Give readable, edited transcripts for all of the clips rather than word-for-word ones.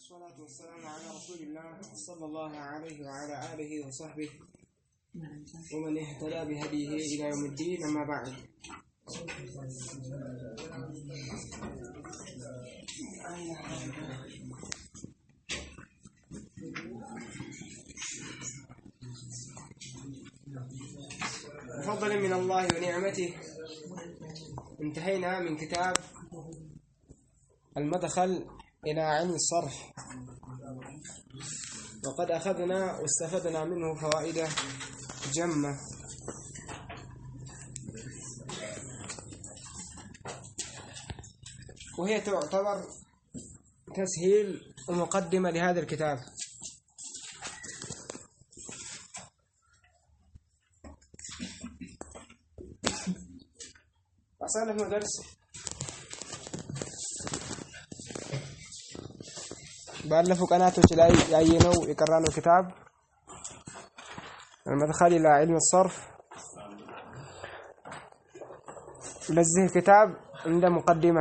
والصلاة والسلام على رسول الله صلى الله عليه وعلى آله وصحبه ومن اهتدى بهديه إلى يوم الدين. أما بعد، بفضل من الله ونعمته انتهينا من كتاب المدخل إلى علم الصرف، وقد أخذنا واستفدنا منه فوائد جمة. وهي تعتبر تسهيل ومقدمة لهذا الكتاب. أصلا درس ባለፈው ቀናቶች ላይ ያየነው የቀራነው ክታብ المدخل إلى علم الصرف። ለዚህ ክታብ እንደ ሙቀዲማ፣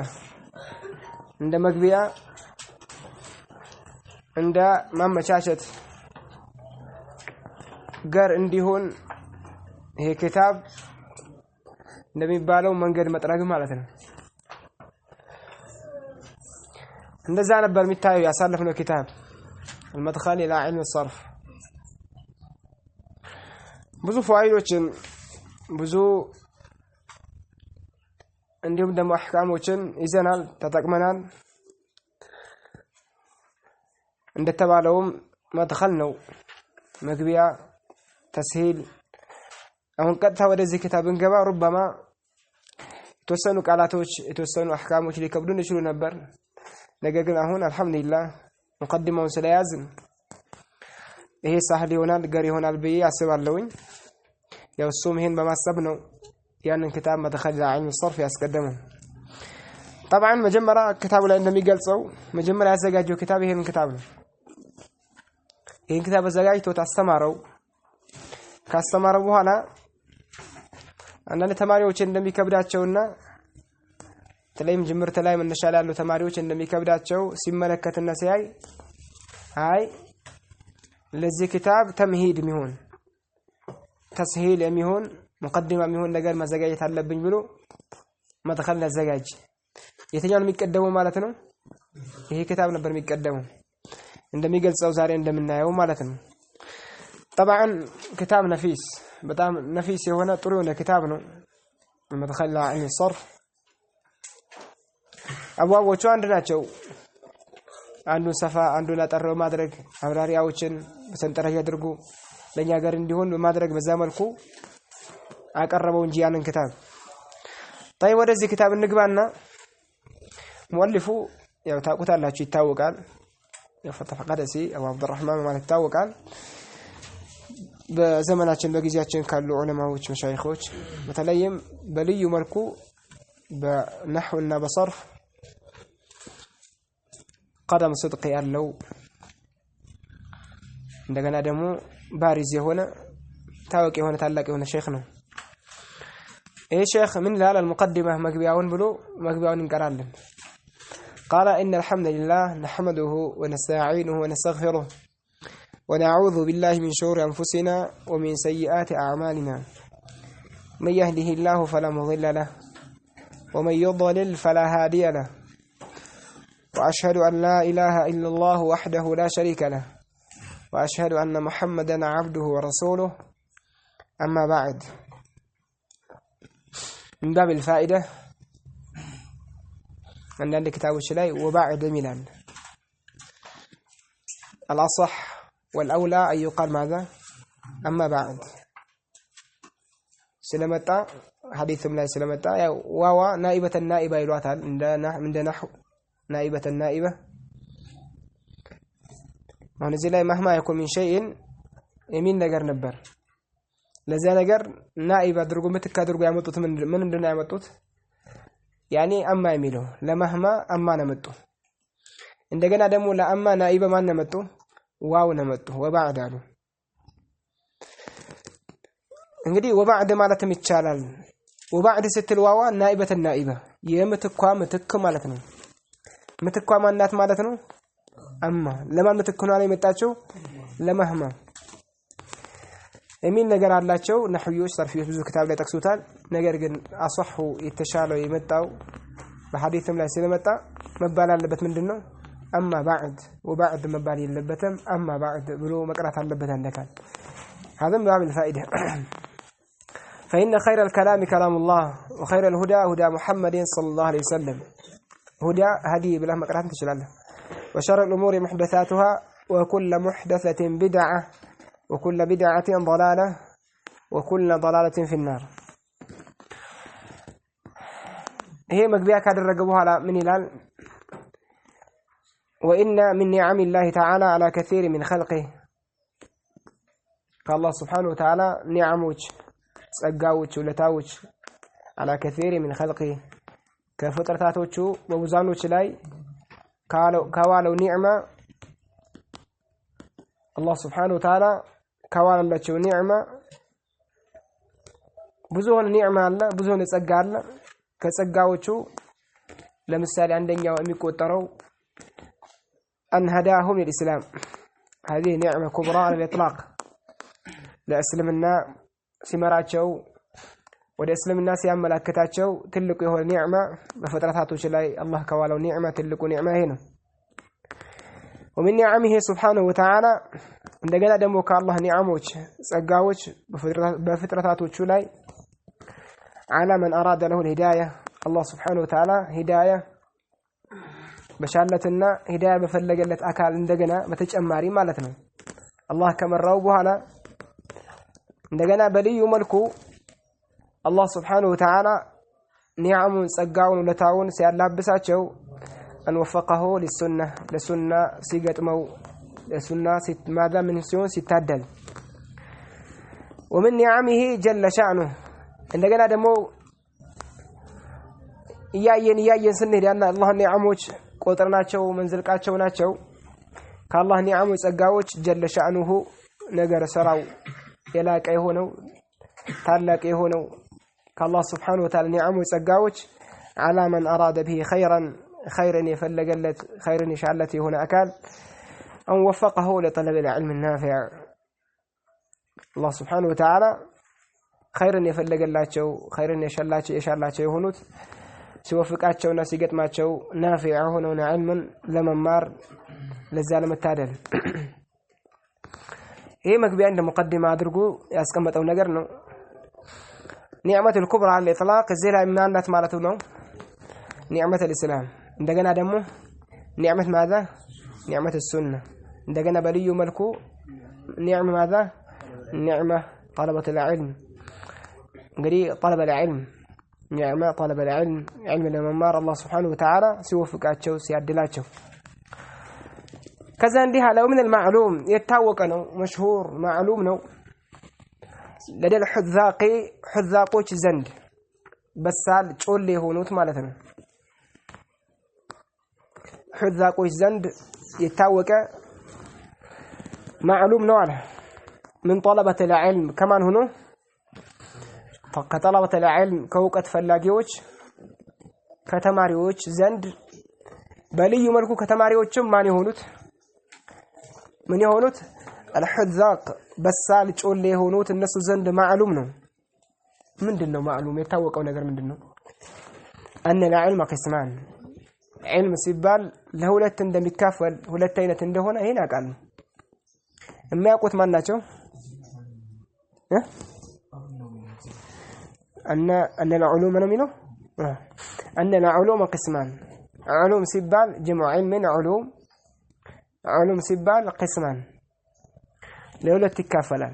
እንደ መግቢያ፣ እንደ ማመቻቸት ጋር እንዲሆን ይሄ ክታብ እንደሚባለው መንገድ መጥረግ ማለት ነው። እንደዛ ነበር የሚታየው ያሳለፍነው ክታብ المدخل إلى علم الصرف። ብዙ ፋይሎችን ብዙ እንዲሁም ደግሞ አህካሞችን ይዘናል፣ ተጠቅመናል። እንደተባለውም መድኸል ነው፣ መግቢያ፣ ተስሂል። አሁን ቀጥታ ወደዚህ ክታብ እንገባ ሩበማ የተወሰኑ ቃላቶች የተወሰኑ አህካሞች ሊከብዱን ይችሉ ነበር። ነገር ግን አሁን አልহামዱሊላህ ሙቀዲማውን ስለያዝን ይሄ ሳህል ይሆናል፣ ገር ይሆናል ብዬ አስባለሁኝ። ያው እሱም ይሄን በማሰብ ነው ያንን ክታብ መድኸል ኢላ ዒልም الصرف ያስቀደመው። طبعا መጀመሪያ ክታቡ ላይ እንደሚገልጸው መጀመሪያ ያዘጋጀው ክታብ ይሄን ክታብ ነው። ይሄን ክታብ አዘጋጅቶ ታስተማረው። ካስተማረው በኋላ አንዳንድ ተማሪዎች እንደሚከብዳቸውና ተለይም ጅምርት ላይ መነሻ ላይ ያሉ ተማሪዎች እንደሚከብዳቸው ሲመለከትና ሲያይ አይ ለዚህ ክታብ ተምሂድ የሚሆን ተስሂል የሚሆን ሙቀዲማ የሚሆን ነገር ማዘጋጀት አለብኝ ብሎ መድኸል አዘጋጅ። የትኛው ነው የሚቀደመው ማለት ነው? ይሄ ክታብ ነበር የሚቀደመው እንደሚገልጸው ዛሬ እንደምናየው ማለት ነው። طبعا ክታብ ነፊስ፣ በጣም ነፊስ የሆነ ጥሩ የሆነ ክታብ ነው መድኸል ኢላ ዒልም الصرف። አብዋቦቹ አንድ ናቸው። አንዱን ሰፋ አንዱን አጠር በማድረግ አብራሪያዎችን በሰንጠረዥ አድርጎ ለኛ ጋር እንዲሆን በማድረግ በዛ መልኩ አቀረበው እንጂ ያንን ክታብ። طيب ወደዚህ ክታብ እንግባና ሙአሊፉ ያው ታውቁታላችሁ፣ ይታወቃል። የፈተህ ቀደሲ አቡ አብዱራህማን ማለት ይታወቃል። በዘመናችን በጊዜያችን ካሉ ዑለማዎች መሻይኾች በተለይም በልዩ መልኩ በነህውና በሰርፍ ቀደም صدق ያለው እንደገና ደግሞ ባሪዝ የሆነ ታዋቂ የሆነ ታላቅ የሆነ ሼክ ነው። ይሄ ሼክ ምን ይላል? المقدمة መግቢያውን ብሎ መግቢያውን እንቀራለን። قال إن الحمد لله نحمده ونستعينه ونستغفره ونعوذ بالله من شرور أنفسنا ومن سيئات أعمالنا من يهده الله فلا مضل له ومن يضلل فلا هادي له وأشهد أن لا إله إلا الله وحده لا شريك له وأشهد أن محمدا عبده ورسوله. أما بعد، من باب الفائدة أن عندك كتاب الشلاي وبعد ميلان الأصح والأولى أن يقال ماذا؟ أما بعد. سلمتا حديث من سلمتا واو نائبة النائبة يلواتها عند نحو نائبة النائبة. ونزل مهما يكون من شيء يمين ነገር ነበር። ለዛ ነገር ናኢባ አድርጎ ምትክ አድርጎ ያመጡት ምን እንደሆነ ያመጡት ያኔ አማ የሚለው ለማህማ አማ ነው መጡ። እንደገና ደግሞ ለአማ ናኢባ ማን ነው መጡ? ዋው ነው መጡ። ወባዕድ አሉ። እንግዲህ ወባዕድ ማለትም ይቻላል። ወባዕድ ስትል ዋዋ ናኢበተ ናኢባ የምትኳ ምትክ ማለት ነው። ምትኳ ማናት ማለት ነው? أما لما متكون عليه متاچو لمهما يمين ነገር አላቸው ነህዮች ሰርፊዮች ብዙ ክታብ ላይ ተክሱታል ነገር ግን አصحው የተሻለው የመጣው በሐዲስም ላይ ስለመጣ መባል አለበት ምንድነው أما بعد وبعد مبال يلبتم أما بعد بلو مقرات اللبت عندك هذا من باب الفائدة فإن خير الكلام كلام الله وخير الهدى هدى محمد صلى الله عليه وسلم هدى هدي بلا مقرات تشلال وشر الأمور محدثاتها وكل محدثة بدعة وكل بدعة ضلالة وكل ضلالة في النار هي مقبيا كاد الرقبوها على من هلال وإن من نعم الله تعالى على كثير من خلقه فالله سبحانه وتعالى نعموش سقاوش ولتاوش على كثير من خلقه كفترتاتوش ووزانوش لاي كوالو نعمة الله سبحانه وتعالى كوالو لتشو نعمة بزون نعمة الله بزون سقا الله كسقاوش لمثال عندنا وأميكو الترو أن هداهم للإسلام هذه نعمة كبرى على الإطلاق لأسلمنا سمراتشو ولأسلم الناس يعمل أكتاتشو تلقوا هو النعمة بفتراتاتو شلاي الله كوالو نعمة تلقوا نعمة هنا ومن نعمه سبحانه وتعالى عندما دموك الله نعموش سقاوش بفتراتاتو شلاي على من أراد له الهداية الله سبحانه وتعالى هداية بشالتنا هداية بفلقلت أكال عندنا بتجمعري مالتنا الله كما الروب على عندنا بلي ملكو الله سبحانه وتعالى نعم سقاون لتاون سيالابساتشو أن وفقه للسنة سيقت مو للسنة ماذا من سيون ستادل ومن نعمه جل شأنه عندنا دمو إياين سنه لأن الله نعموش ቁጥርናቸው መንዝልቃቸው ናቸው ከአላህ ኒዓሞች ጸጋዎች ጀለ ሻእኑሁ ነገር ሰራው የላቀ የሆነው ታላቅ የሆነው ከአላህ Subhanahu Wa Ta'ala ኒዓሞች ጸጋዎች على من أراد به خيرا يفلقلت خيرا يشعلت هنا أكال أن وفقه لطلب العلم النافع الله Subhanahu Wa Ta'ala خيرا يفلقلاቸው خيرا يشعلاቸው የሆኑት ሲወፍቃቸውና ሲገጥማቸው ናፊዕ ሆነውና ዒልምን ለመማር ለዛ ለመታደል ይሄ መግቢያ እንደ ሙቀዲማ አድርጎ ያስቀመጠው ነገር ነው ኒዕመቱ الكبرى على الاطلاق እዚህ ላይ ማናት ማለት ነው ኒዕመቱ الاسلام እንደገና ደግሞ ኒዕመት ماذا ኒዕመቱ السنة እንደገና በልዩ መልኩ ኒዕመ ماذا ኒዕመ طلبة العلم እንግዲህ طلب العلم نعمة طلب العلم علم الممار الله سبحانه وتعالى سيوفقاتشو سيعدلاتشو كذا عندها لو من المعلوم يتاوق نو مشهور معلوم نو لدى حذاقوش زند بسال تشولي هونوت مالتنا حذاقوش زند يتاوق معلوم نوعه من طلبة العلم كمان هنو كطلبة العلم كوقت فلاقيوش كتماريوش زند بلي ملكو كتماريوشم ماني هونوت من يهونوت الحذاق بسال تقول لي هونوت الناس زند معلوم نو من دنو معلوم يتوقعوا نجر من دنو أن العلم قسمان علم سيبال له لا تندم يتكافل ولا تينة تندهون هنا قال ما يقوت مناتشو أن العلوم منه أن العلوم قسمان علوم سبال جمع علم من علوم سبال قسمان لولا تكافلا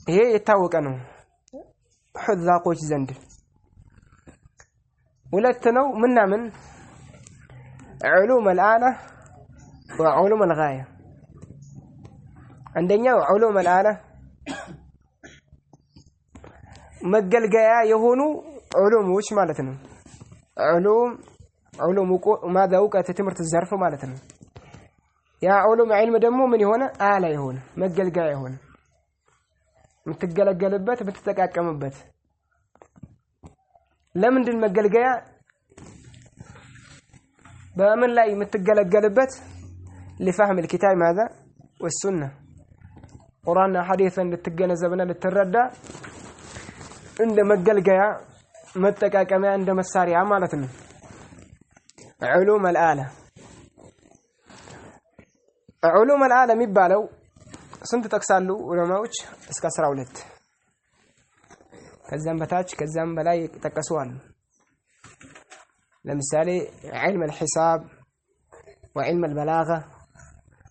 هي يتاوق أنه حذاقوش زند ولا تنو منا من علوم الآلة وعلوم الغاية عندنا علوم الآلة مقلقيا يهونو علوم وش مالتنا علوم ماذا وقت تمرت الزرف مالتنا يا علوم علم دمو من هنا آلة يهون مقلقيا يهون متقلقلبت بتتقاقمبت لمن دين مقلقيا በምን ላይ የምትገለገልበት لفهم الكتاب ماذا والسنة قرآن حديثا لتجنزبنا للتردى عندما الجلجيا متك كمان عندما السارية مالتنا علوم الآلة علوم الآلة مبالو سنت تكسالو ولا موج اسكسر ولد كذا بتاج كذا بلاي تكسوان لمثالي علم الحساب وعلم البلاغة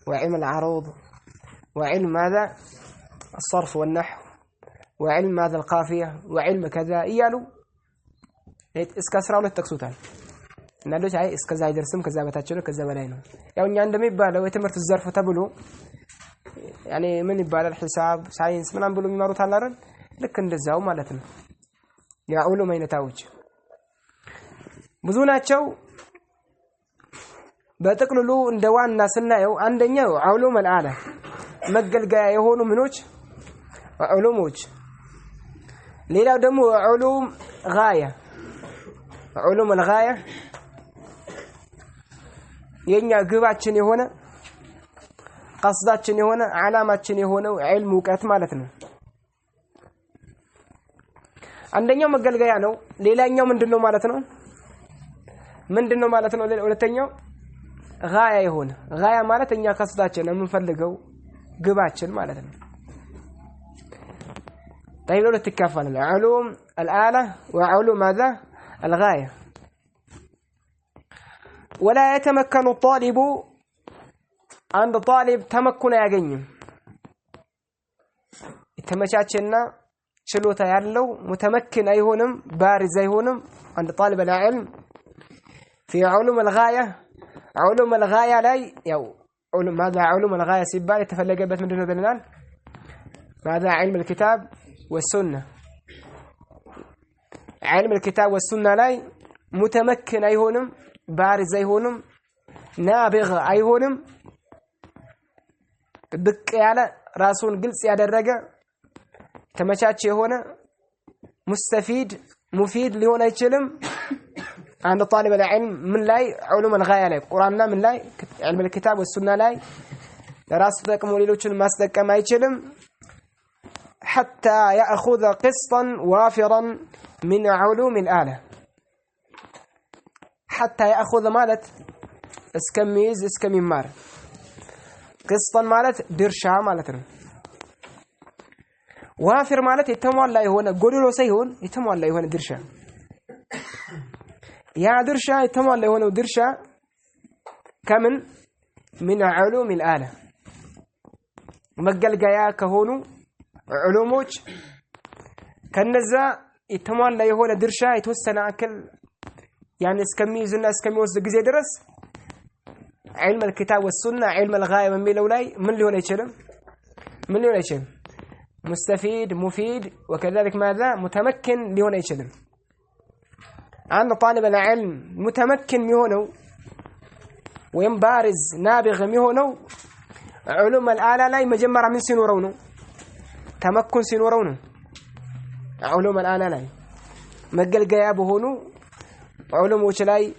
وعلم العروض وعلم ماذا الصرف والنحو وعلم ماذا القافية وعلم كذا إيالو اسكسر ولد تكسوتان نالوش هاي اسكزا يدرسم كذا بتاجلو كذا بلاينو يعني إني عندما يبالو يتمرت الظرف تبلو يعني من يبال الحساب ساينس من عم بلو ميمارو تالارن لك እንደዛው ማለት ነው ያ ዑሉም አይነታዎች ብዙ ናቸው በጥቅልሉ እንደ ዋና ስናየው አንደኛው ዑሉም الآلة መገልገያ የሆኑ ምኖች ዑሉሞች ሌላው ደግሞ ዑሉም غاية ዑሉም الغاية የኛ ግባችን የሆነ قصداችን የሆነ ዓላማችን የሆነው ዒልም ዕውቀት ማለት ነው አንደኛው መገልገያ ነው ሌላኛው ምንድነው ማለት ነው ሁለተኛው غاية የሆነ غاية ማለት እኛ قصداችን የምንፈልገው ግባችን ማለት ነው طيب لو تكفل علوم الآلة وعلوم ماذا الغاية ولا يتمكن الطالب عند طالب تمكن ያገኝም የተመቻቸና ችሎታ ያለው متمكن አይሆንም ባሪዝ አይሆንም عند طالب العلم في علوم الغاية علوم الغاية ላይ ያው ماذا علوم الغاية ሲባል የተፈለገበት ምንድነው ብለናል ماذا علم الكتاب والسنة علم الكتاب والسنة ላይ متمكن አይሆንም ባሪዝ አይሆንም ናብغ አይሆንም ብቅ ያለ ራሱን ግልጽ ያደረገ ተመቻቸ የሆነ مستفيد مفيد ሊሆን አይችልም عند طالب العلم من لاي علوم الغاية ላይ ቁርአንና من لاي علم الكتاب والسنة ላይ ራስ ተጠቅሞ ሌሎችን ማስጠቀም አይችልም حتى يأخذ قسطا وافرا من علوم الآلة حتى يأخذ ማለት እስከሚይዝ እስከሚማር قسطا ማለት ድርሻ ማለት ነው ዋፊር ማለት የተሟላ የሆነ ጎድሎ ሳይሆን የተሟላ የሆነ ድርሻ ያ ድርሻ የተሟላ የሆነው ድርሻ ከምን من علوم الآلة መገልገያ ከሆኑ ዑሉሞች ከነዛ የተሟላ የሆነ ድርሻ የተወሰነ አክል يعني እስከሚይዝና እስከሚወስድ ጊዜ ድረስ علم الكتاب والسنة علم الغاية من ميلو لاي من اللي هو يشلم من اللي هو يشلم مستفيد مفيد وكذلك ماذا متمكن اللي هو يشلم عند طالب العلم متمكن ميهونو وينبارز نابغ ميهونو علوم الآلة لاي مجمرة من سنورونه تمكن سنورونه علوم الآلة لاي مقل قيابه هونو علوم وشلاي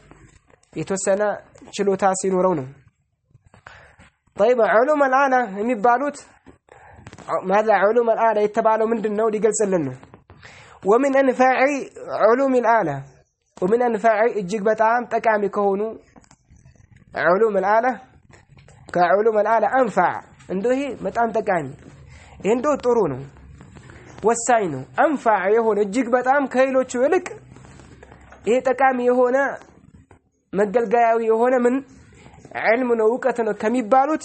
يتوسنا ችሎታ ሲኖረው ነው طيب علوم الآلة የሚባሉት ماذا علوم الآلة የተባለው ምንድነው ሊገልጽልን ነው ومن انفاع علوم الآلة ومن انفاع እጅግ በጣም ጠቃሚ ከሆኑ علوم الآلة كعلوم الآلة انفع እንደዚህ በጣም ጠቃሚ እንዶ ጥሩ ነው ወሳኝ ነው انفع የሆነ እጅግ በጣም ከሌሎቹ ይልቅ ይሄ ጠቃሚ የሆነ መገልገያው የሆነ ምን علم ነው ዕውቀት ነው ከሚባሉት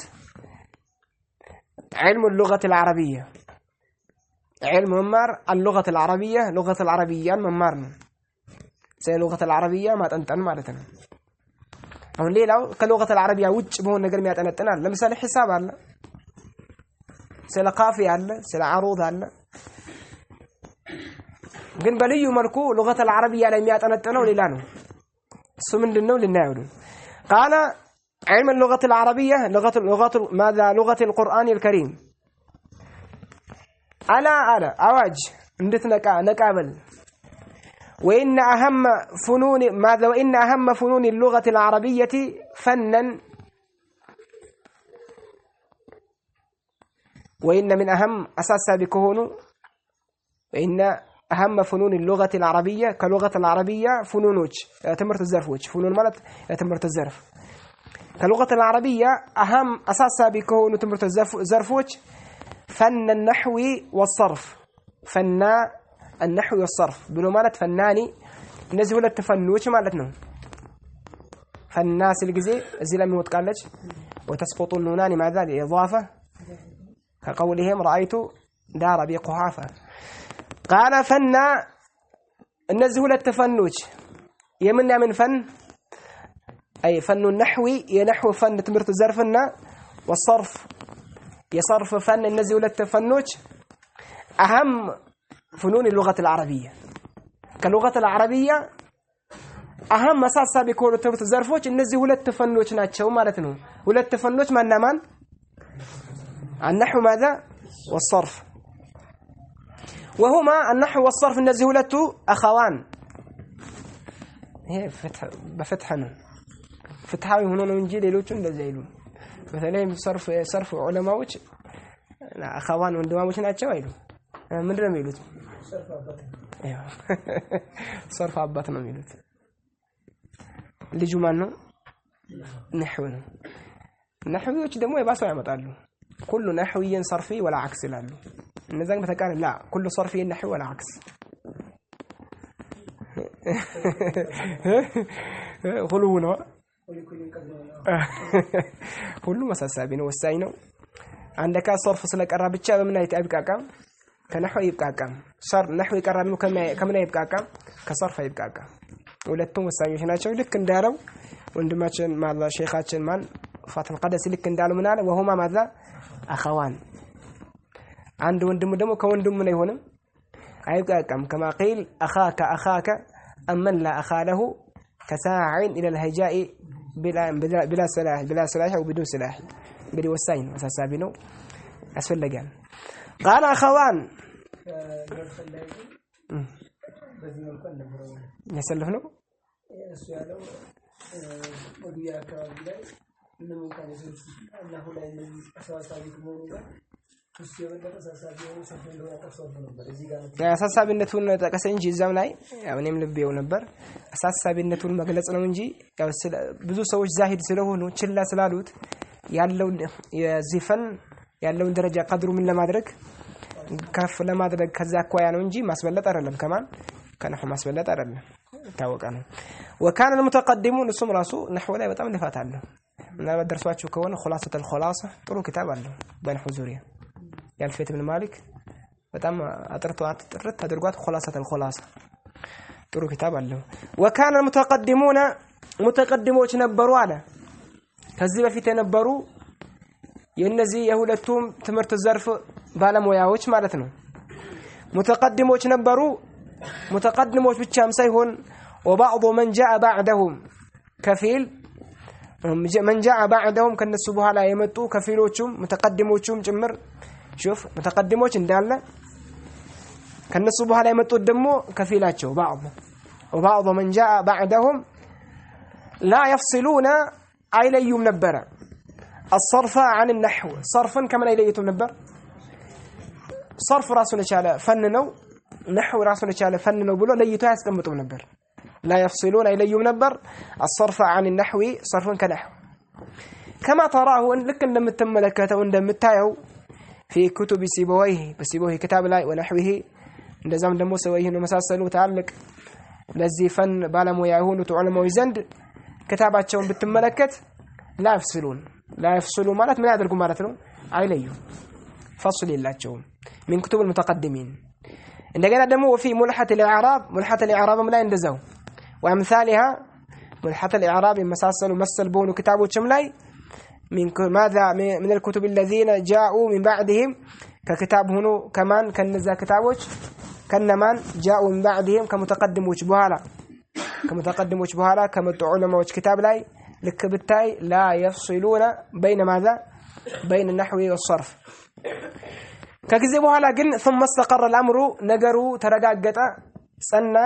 علم اللغة العربية علم ممار اللغة العربية لغة العربية ممار ነው سي لغة العربية ما تنطن ማለት ነው አሁን ሌላው ከلغة العربية ውጭ በሆነ ነገር የሚያጠነጥናል ለምሳሌ ሒሳብ አለ ስለ ቃፊያ አለ ስለ አሩድ አለ ግን በልዩ መልኩ لغة العربية ላይ የሚያጠነጥነው ሌላ ነው እሱ ምንድነው ልናየው قال علم اللغة العربية لغة ماذا لغة القرآن الكريم على أواج اندتنقا نقابل وإن أهم فنون ماذا وإن أهم فنون اللغة العربية فنا وإن من أهم أساسها بكهون وإن أهم فنون اللغة العربية كلغة العربية فنونوج تمرت الزرفوج فنون مالت تمرت الزرف كلغة العربية أهم أساسها بكهون تمرت الزرفوج فن النحو والصرف فن النحو والصرف بلو مالت فناني نزول التفنوش مالتنا فالناس الجزء زي لم يتقالج وتسقط النونان مع ذلك إضافة كقولهم رأيت دار بقحافة قال فن النزول التفنوش يمنع من فن أي فن النحوي ينحو فن تمرت زرفنا والصرف يصرف فن النزول التفنوش أهم فنون اللغة العربية كاللغة العربية أهم أساسا بيكون تمرت زرفوش النزول التفنوش ناتشو مالتنو ولا التفنوش من نمان النحو ماذا والصرف وهما النحو والصرف النزولة أخوان هي بفتحنا فتحاوي هنا ونجي ليلوتون لزيلون مثلا صرف علماء أخوان وندما وش ناتشوا يلو من رميلوت أيوه صرف عباتنا ميلوت اللي جمانو نحونا نحوي وش دموي باسوا يمطالو كل نحوي صرفي ولا عكس لالو النزاق بتكان لا كل صرفي نحوي ولا عكس غلونا كله مساسابين والساينو عندك صرف سلك الرابطة بمن يتبقى كم كنحو يبقى كم صار نحو يقرب منه كم يبقى كم كصرف يبقى كم ولتهم والساينو هنا شو لك ندارو وعندما كان مع شيخاتنا من فاطمة القدس لك ندارو مناله وهما ماذا أخوان عنده وندم دمو كوندم من هنا يبقى كم كما قيل أخاك أمن لا أخا له كساع إلى الهجاء بلا سلاح أو بدون سلاح بدي والسين وساسابينو أسفل لجان قال أخوان يسلفنو አሳሳቢነቱን ተቀሰ እንጂ እዛም ላይ ያው እኔም ልቤው ነበር አሳሳቢነቱን መግለጽ ነው እንጂ ያው ብዙ ሰዎች ዛሂድ ስለሆኑ ችላ ስላሉት ያለው የዚፈን ያለውን ደረጃ ቀድሩ ምን ለማድረግ ከፍ ለማድረግ ከዛ አኳያ ነው እንጂ ማስበለጥ አይደለም ከማን ከነሁ ማስበለጥ አይደለም ታወቀ ነው وكان المتقدمون እሱም ራሱ ነህው ላይ በጣም ልፋታለሁ እና በደርሷችሁ ከሆነ خلاصة الخلاصة ጥሩ ኪታብ አለው በነህው ዙሪያ ያልፈት ምን ማሊክ በጣም አጥርቷት ጥርት አድርጓት خلاصة الخلاصة ጥሩ ኪታብ አለው وكان المتقدمون متقدمዎች ነበሩ አለ ከዚህ በፊት የነበሩ የነዚህ የሁለቱም ትምህርት ዘርፍ ባለሙያዎች ማለት ነው متقدمዎች ነበሩ متقدمዎች ብቻም ሳይሆን وبعض من جاء بعدهم كفيل من جاء بعدهم ከነሱ በኋላ የመጡ ከፊሎቹም متقدمዎቹም ጭምር شوف متقدمዎች እንዳለ ከነሱ በኋላ የመጡት ደግሞ ከፊላቸው وبعض من جاء بعدهم لا يفصلون አይለዩም ነበር الصرف عن النحو صرفا كما يليتم ነበር صرف ራሱን የቻለ ፈን ነው نحو ራሱን የቻለ ፈን ነው ብሎ ለይቶ ያስቀምጡ ነበር لا يفصلون አይለዩም ነበር الصرف عن النحو صرفا كنحو كما تراه لك እንደምትመለከተው እንደምታየው في كتب سيبويه بسيبويه كتاب لا ونحوه እንደዛም ደግሞ ሰውዬ ነው መሳሰሉ ታልቅ ለዚህ ፈን ባለሙያ የሆኑት ዑለማዎች ዘንድ كتاباتهم ብትመለከት لا يفصلون ማለት ምን ያደርጉ ማለት ነው አይለዩ فصل የላቸውም من كتب المتقدمين እንደገና ደግሞ وفي ملحة الإعراب ላይ እንደዛው وامثالها ملحة الإعراب ممثل بون كتابዎችም ላይ من ماذا من الكتب الذين جاءوا من بعدهم ككتاب هنا كمان كنذا كتابዎች كنمان جاءوا من بعدهم كمتقدمዎች በኋላ ከመጡ ዑለማዎች كتاب ላይ ልክ ብታይ لا يفصلون بين ماذا بين النحو والصرف ከጊዜ በኋላ ግን ثم استقر الامر ነገሩ ተረጋገጠ ጸና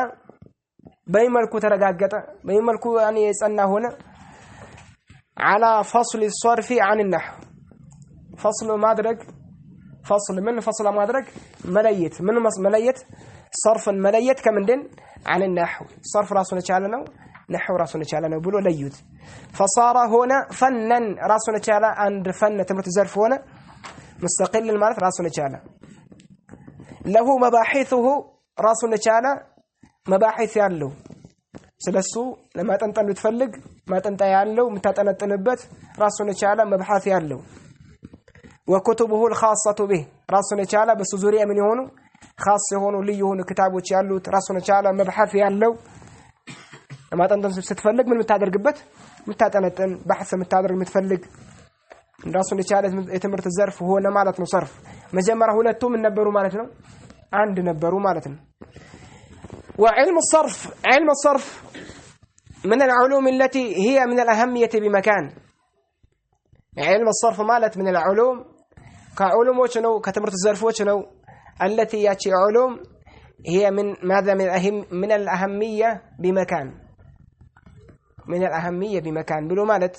በመልኩ ተረጋገጠ በመልኩ ያኔ የጸና ሆነ على فصل الصرف عن النحو فصل ማድረግ فصل من فصل ማድረግ መለየት ምን መለየት صرف መለየት ከምንድን عن النحو صرف ራሱን የቻለ ነው نحو ራሱን የቻለ ነው ብሎ ለዩት فصار هنا فنا ራሱን የቻለ አንድ ፈን ትምህርት ዘርፍ ሆነ مستقل ማለት ራሱን የቻለ له مباحثه ራሱን የቻለ مباحث ያለው ስለሱ ለማጠንጠን ልትፈልግ ማጠንጣ ያለው መታጠነጥንበት ራሱን የቻለ መብሐት ያለው وكتبه الخاصة به ራሱን የቻለ በሱ ዙሪያ ምን ይሆኑ خاص የሆኑ ልዩ የሆኑ ክታቦች ያሉት ራሱን የቻለ መብሐት ያለው ለማጠንጠን ስትፈልግ ምን የምታደርግበት የምታጠነጥን በሐث የምታደርግ የምትፈልግ ራሱን የቻለ የትምህርት ዘርፍ ሆነ ማለት ነው ሰርፍ መጀመሪያ ሁለቱም ነበሩ ማለት ነው አንድ ነበሩ ማለት ነው وعلم الصرف علم الصرف من العلوم التي هي من الأهمية بمكان علم الصرف مالت من العلوم كعلوم وشنو كتمرت الزرف وشنو التي ياتي علوم هي من ماذا من الأهمية بمكان من الأهمية بمكان بلو مالت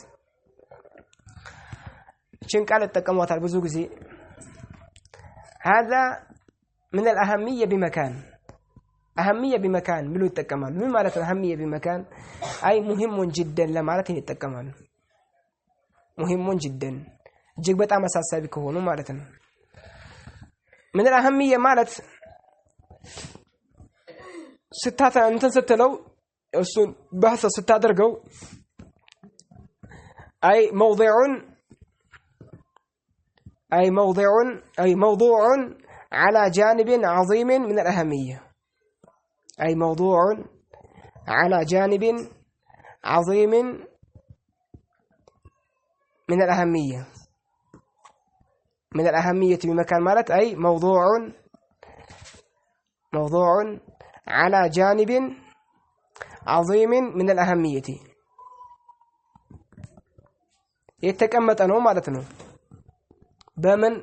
شن قالت تقموات البزوغزي هذا من الأهمية بمكان أهمية بمكان بلو يتكمل من مالت أهمية بمكان أي مهم جدا لمالت يتكمل مهم جدا جيك بتاع مساسة بكونه مالتنا من الأهمية مالت ستة أنت ستلو بحث ستة درجو أي موضوع على جانب عظيم من الأهمية أي موضوع على جانب عظيم من الأهمية من الأهمية بمكان مالت أي موضوع على جانب عظيم من الأهمية يتكمت أنه مالتنا بمن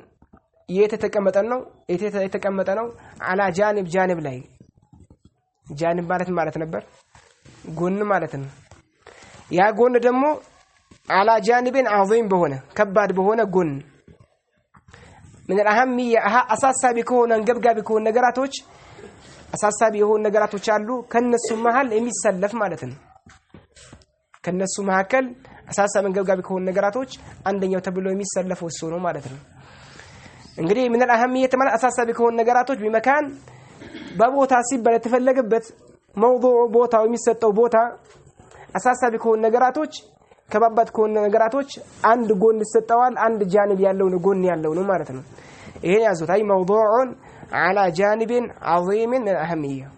يتكمت أنه على جانب لاي جانب مالت نبر قن مالتنا يا قن دمو على جانب عظيم بهنا كبار بهنا قن من الأهمية أساسا بيكون انقبقى بيكون نقراتوش أساسا بيكون نقراتوش علو كنسو محل يسلف مالتنا كنسو محل أساسا من قبقى بيكون نقراتوش عندن يوتبلو يسلف والسونو مالتنا انقري من الأهمية مال أساسا بيكون نقراتوش بمكان بابوتا سيبا لتفلقبت موضوع بوتا ويمستو بوتا أساسا بيكون نقراتوش كبابات كون نقراتوش عند قون الستوال عند جانب يالون قون يالون مالتنا إيه يازوت أي موضوع على جانب عظيم من الأهمية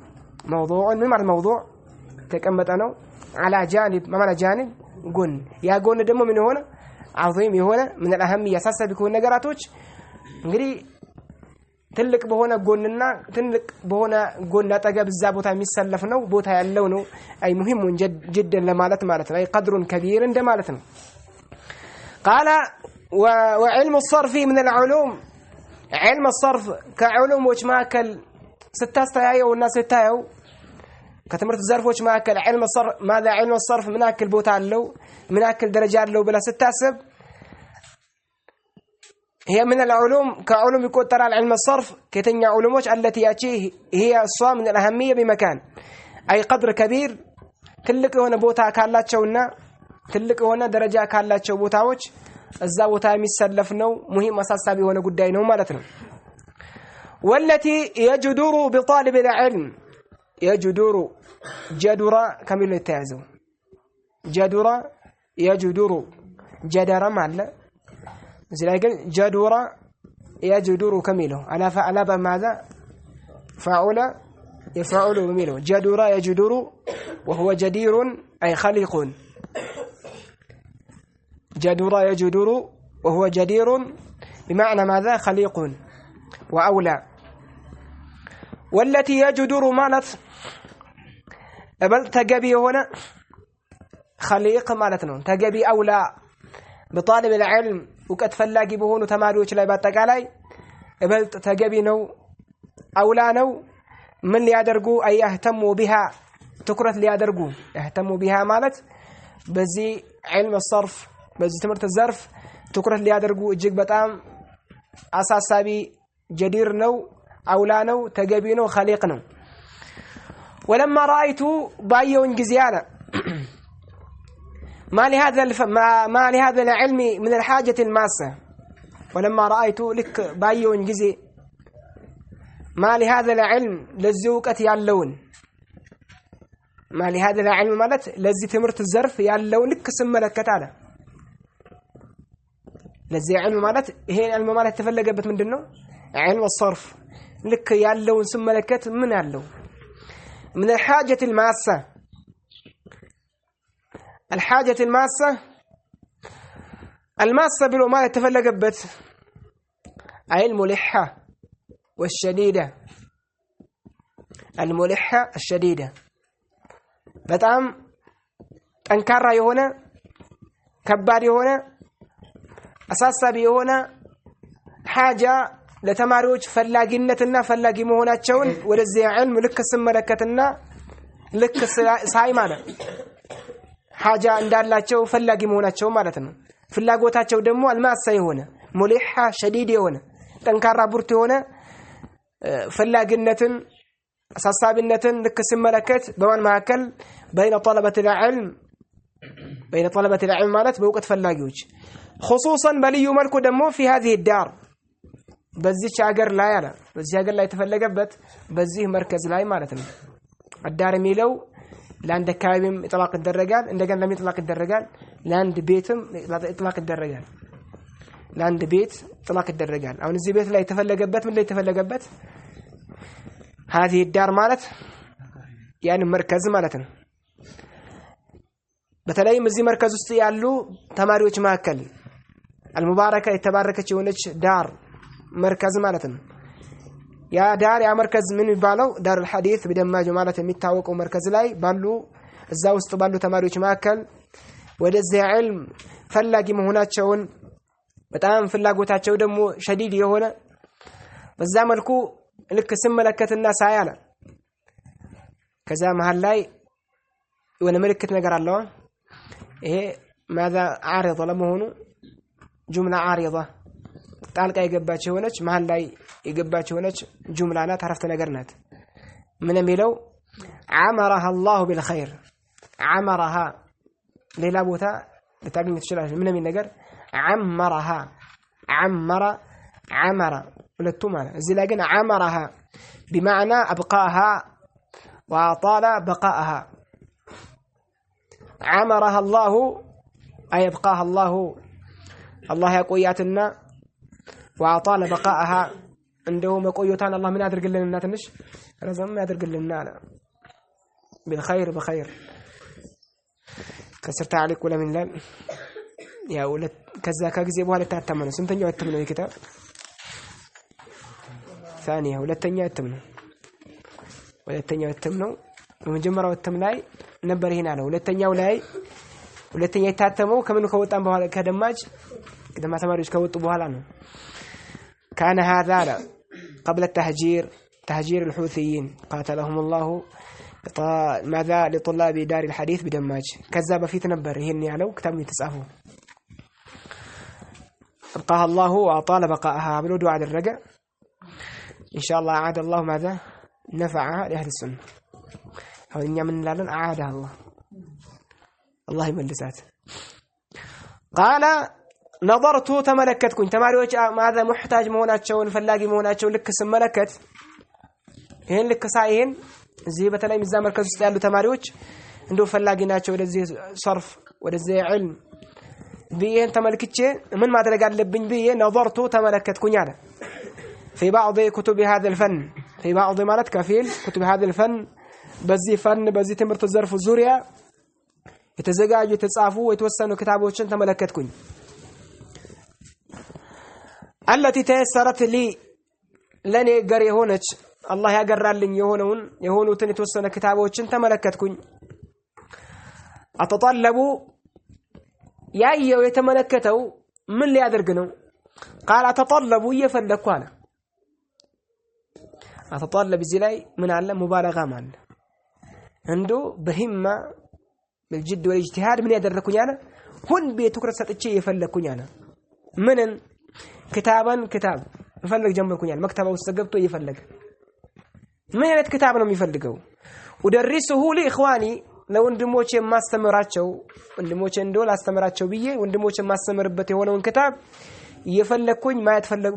موضوع من معنى الموضوع تكمت أنا على جانب ما معنى جانب قون يا قون دمو من هنا عظيم هنا من الأهمية أساسا بيكون نقراتوش نقري تلك بهنا قولنا تلك بهنا قولنا تجاب الزابوتا ميسلفنا وبوتا يالونه أي مهم جدا لمالتنا أي قدر كبير لمالتنا قال وعلم الصرف من العلوم علم الصرف كعلوم وش ماكل ستاستايو والناس ستايو كتمرت الزرف وش ماكل علم الصرف ماذا علم الصرف مناكل بوتا له مناكل درجات له بلا ستاسب هي من العلوم كعلوم يكون ترى العلم الصرف كتنيا علومش التي يأتيه هي الصواب من الأهمية بمكان أي قدر كبير تلك هنا بوتا كالاتشونا تلك هنا درجة كالاتشو بوتاوش الزاوتا يسلفنو مهم أساسا بهنا قدينو مالتنا والتي يجدر بطالب العلم يجدر جدر كمل التعزو جدر يجدر جدر مالا زلاقل جدور يجدور كميله على ماذا فعل يفعل بميله جدور يجدور وهو جدير أي خليق جدور يجدور وهو جدير بمعنى ماذا خليق وأولى والتي يجدر مالت بل تجبي هنا خليق مالتنا تجبي أولى بطالب العلم وكتفلاقي بهونو تماريوش لا باتقالاي بل تجبي نو أولى نو من يادرقوا أن يهتموا بها ትኩረት ሊያደርጉ اهتموا بها ማለት በዚህ علم الصرف በዚህ ትምህርት ዘርፍ ትኩረት ሊያደርጉ እጅግ በጣም አሳሳቢ ጀዲር ነው አውላ ነው ተገቢ ነው ኸሊቅ ነው ولما رايت بايون جزيانا ما لهذا العلم من الحاجة الماسة ولما رأيت لك بايون جزي ما لهذا العلم للزوقة ياللون ما لهذا العلم مالت لزي تمرت الزرف ياللون لك سملكت على لزي علم مالت هي علم مالت تفلقبت من دنو علم الصرف لك ياللون سملكت من ياللون من الحاجة الماسة الحاجة الماسة بلو ما تفلقبت أي الملحة والشديدة الملحة الشديدة በጣም ጠንካራ የሆነ ከባድ የሆነ አሳሳቢ የሆነ حاجة ለተማሪዎች ፈላጊነትና ፈላጊ መሆናቸውን ወደዚህ علم ልክ ስመለከትና ልክ ሳይ ማለት حاجة እንዳላቸው ፈላጊ መሆናቸው ማለት ነው ፍላጎታቸው ደግሞ አልማሳ የሆነ ሙሊሃ شديد የሆነ ጠንካራ ቡርት የሆነ ፈላጊነትን አሳሳቢነትን ልክ ስመለከት በማን መካከል بين طلبة العلم ማለት በእውቀት ፈላጊዎች خصوصا በልዩ መልኩ ደግሞ في هذه الدار በዚህ ሀገር ላይ አለ በዚህ ሀገር ላይ ተፈለገበት በዚህ መርከዝ ላይ ማለት ነው الدار የሚለው ለአንድ አካባቢም ኢጥላቅ ይደረጋል እንደገና ለምን ኢጥላቅ ይደረጋል ለአንድ ቤትም ኢጥላቅ ይደረጋል ለአንድ ቤት ኢጥላቅ ይደረጋል አሁን እዚህ ቤት ላይ ተፈለገበት ምን ላይ ተፈለገበት هذه الدار ማለት يعني መርከዝ ማለት ነው በተለይም እዚህ መርከዝ ውስጥ ያሉ ተማሪዎች መካከል المباركة የተባረከች የሆነች ዳር መርከዝ ማለት ነው ያ ዳር ያ መርከዝ ምን ይባላል ዳር الحديث በደማጅ ማለት የሚታወቀው መርከዝ ላይ ባሉ እዛ ውስጥ ባሉ ተማሪዎች መካከል ወደዚህ علم ፈላጊ መሆናቸውን በጣም ፍላጎታቸው ደግሞ شديد የሆነ በዛ መልኩ ልክ ስመለከትና ሳያለ ከዛ መሃል ላይ የሆነ ምልክት ነገር አለው ይሄ ماذا عارض ለመሆኑ جملة عارضة ጣልቃ የገባች ሆነች መሃል ላይ የገባች ሆነች ጁምላ ናት አረፍተ ነገር ናት ምን የሚለው عمرها الله بالخير عمرها ሌላ ቦታ ልታገኝ ትችላለች ምን የሚል ነገር عمرها عمر ሁለቱም ማለት እዚህ ላይ ግን عمرها بمعنى ابقاها واطال بقاءها عمرها الله اي ابقاها الله يقوياتنا واطال بقاءها عنده مقويتان الله من ያድርግልንና ትንሽ ረዘም ያድርግልንና بالخير بخير كسر تعليق ولا من لا يا ولد كذا كጊዜ በኋላ ታተመነ ስንተኛው እትም ነው የኪታብ ثانيه ሁለተኛው እትም ነው በመጀመሪያው እትም ላይ ነበር ይሄን አለ ሁለተኛው ላይ ሁለተኛ የታተመው ከምን ከወጣን በኋላ ከደማጅ ተማሪዎች ከወጡ በኋላ ነው كان هذا قبل تهجير الحوثيين قاتلهم الله ماذا لطلاب دار الحديث بدماج كذا بفيت نبر ይሄን ያለው كتاب يتጻፉ أبقاها الله وأطال بقاءها بلو دعاء الرجاء إن شاء الله أعاد الله ماذا نفعها لأهل السنة هون من لالن أعادها الله يملسات قال نظرت تملكتكم تماريوچ ماذا محتاج መሆናቸውን ፈላጊ መሆናቸው ልክ ስመለከት ይሄን ልክ ሳይሄን እዚህ በተለይ ምዛ መርከዝ ውስጥ ያሉ ተማሪዎች እንደው ፈላጊ ናቸው ወደዚህ ሰርፍ ወደዚህ علم ቢየን ተመልክቼ ምን ማድረግ አለብኝ ብዬ نظرت ተመለከትኩኝ አለ في بعض كتب هذا الفن في بعض ማለት ከፊል كتب هذا الفن በዚህ ፈን በዚህ ትምህርት ዘርፍ ዙሪያ የተዘጋጁ የተጻፉ የተወሰኑ ክታቦችን ተመለከትኩኝ التي تيسرت لي لني غري ሆነች الله ያገራልኝ የሆኑትን የተወሰነ ክታቦችን ተመለከትኩኝ አተጠለቡ ያየው የተመለከተው ምን ሊያደርግ ነው قال اتطلب يفلكوا አለ اتطلب እዚህ ላይ ምን አለ ሙባለጋ ማለት عنده بهمة بالجد والاجتهاد من يدركني أنا هون بيتكرر ستشي يفلكني أنا من كتاب يفلك جنبكني أنا مكتبه واستجبته يفلك من يريد كتابنا يفلقه ودرسه لإخواني لو اندموچ ما استمراتشو اندموچ اندول استمراتشو بيه واندموچ ما استمربت የሆነውን كتاب يفلكوني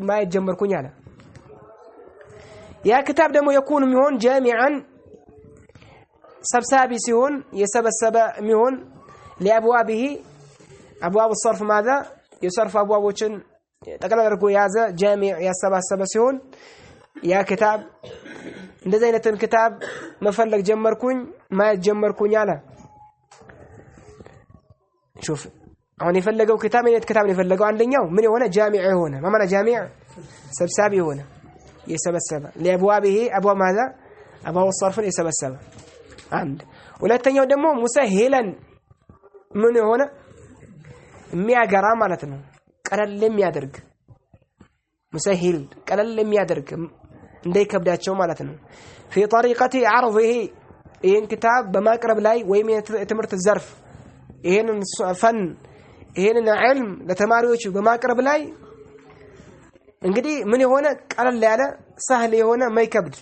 ما يتجمركوني على يا كتاب دمو يكون ميهون جامعا سبسابي سيهون يسبسب ميهون لأبوابه أبواب الصرف ماذا يصرف أبوابوچن تقلل ركو يازا جامع يسبسب سيهون يا كتاب እንደዚህ አይነትን كتاب መፈለግ ጀመርኩኝ ማየት ጀመርኩኝ አለ شوف አሁን የፈለገው كتاب አይነት كتاب ነው የፈለገው አንደኛው ምን የሆነ ጃሚዕ የሆነ ማማና ጃሚዕ ሰብሳቢ የሆነ የሰበሰበ ለአብዋብه አብዋብ ማዛ አብዋብ الصرف የሰበሰበ አንድ ሁለተኛው ደግሞ ሙሰሂለን ምን የሆነ የሚያገራ ማለት ነው ቀለል የሚያደርግ ሙሰሂል ቀለል የሚያደርግ እንዳይከብዳቸው ማለት ነው في طريقه عرضه ይሄን كتاب በማቅረብ ላይ ወይም የትምህርት ዘርፍ ይሄንን ፈን ይሄንን علم ለተማሪዎች በማቅረብ ላይ እንግዲህ ምን የሆነ ቀለል ያለ سهل የሆነ ማይከብድ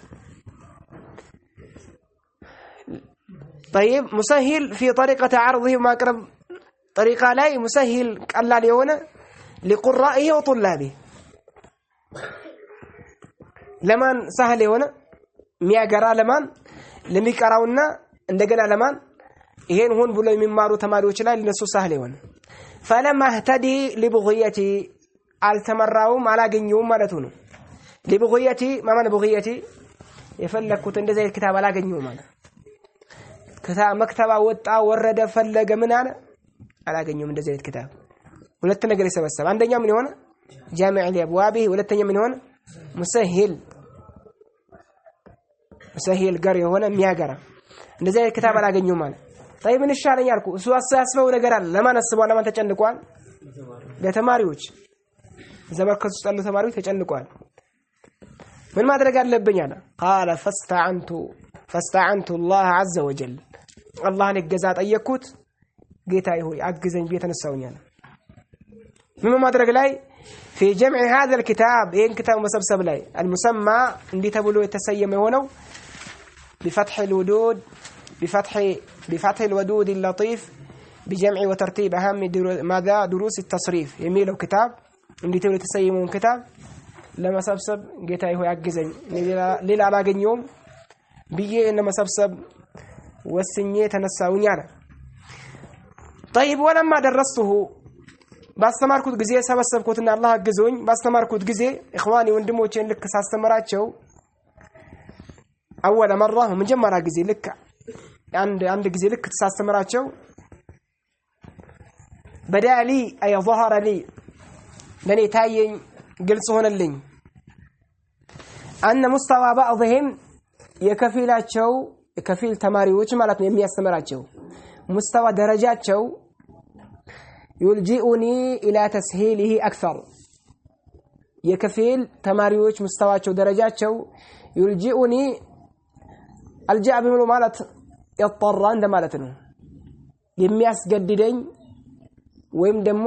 طيب مسهل في طريقه عرضه وماقرب طريقه لا مسهل قلال የሆነ لقرائه وطلابه ለማን سهل የሆነ ሚያገራ ለማን ለሚቀራውና እንደገና ለማን ይሄን ሆን ብሎ የሚማሩ ተማሪዎች ላይ ለነሱ سهل የሆነ فلما اهتدي لبغيتي አልተመራውም አላገኘውም ማለት ነው لبغيتي ማማን بغيتي የፈለኩት እንደዚህ አይነት كتاب አላገኘውም ማለት كتاب መክተባ ወጣ ወረደ ፈለገ ምን አለ አላገኘውም እንደዚህ አይነት كتاب ሁለት ነገር ይሰበሰብ አንደኛው ምን ይሆነ جامع لابوابه ሁለተኛው ምን ይሆነ مسهل ጋር የሆነ የሚያገራ እንደዚህ አይነት كتاب አላገኘውም ማለት طيب ምን ይሻለኝ አልኩ እሱ አሳስበው ነገር አለ ለማን አስበው ለማን ተጨንቋል ለተማሪዎች ዘመርከቱ ጸሉ ተማሪዎች ተጨንቋል ምን ማድረግ አለብኝ አለ قال فاستعنت الله عز وجل አላህን እገዛ ጠየቅኩት ጌታዬ ሆይ አግዘኝ በተነሳውኛል ምን ማድረግ ላይ في جمع هذا الكتاب إن كتاب مسبسب لي المسمى اللي تبلو يتسيم هنا بفتح الودود اللطيف بجمع وترتيب أهم ماذا دروس التصريف يميله كتاب اللي تبلو يتسيمون كتاب لما سبسب جيتاي هو يعجزني ليل على يوم بيجي إنما سبسب والسنية تنساوني على طيب ولما درسته باستمركوت غزي سبسبكوتنا الله اجزوني باستمركوت غزي اخواني وندموچين لك ساستمراچو اول مره من جمره غزي لك عند غزي لك ساستمراچو بدالي اي ظهر لي لني تايين ግልጽ ሆነልኝ ان مستوى بعضهم የከፊላቸው የከፊል ተማሪዎች ማለት ነው የሚያስተምራቸው مستوى ደረጃቸው يلجئني إلى تسهيله أكثر يكفيل تماريوش مستواቸው درجاتቸው يلجئني الجأ بملو مالت يضطر عند مالتنا የሚያስገድደኝ ወይም ደግሞ